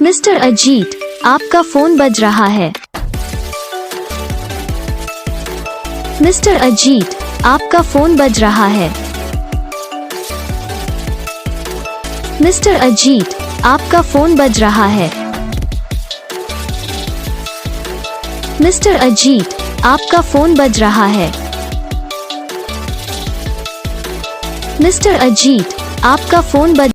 Mister Ajit, आपका phone बज रहा है। मिस्टर अजीत, आपका फोन बज रहा है। मिस्टर अजीत, आपका फोन बज रहा है। मिस्टर अजीत, आपका फोन बज रहा है। मिस्टर अजीत, आपका फोन बज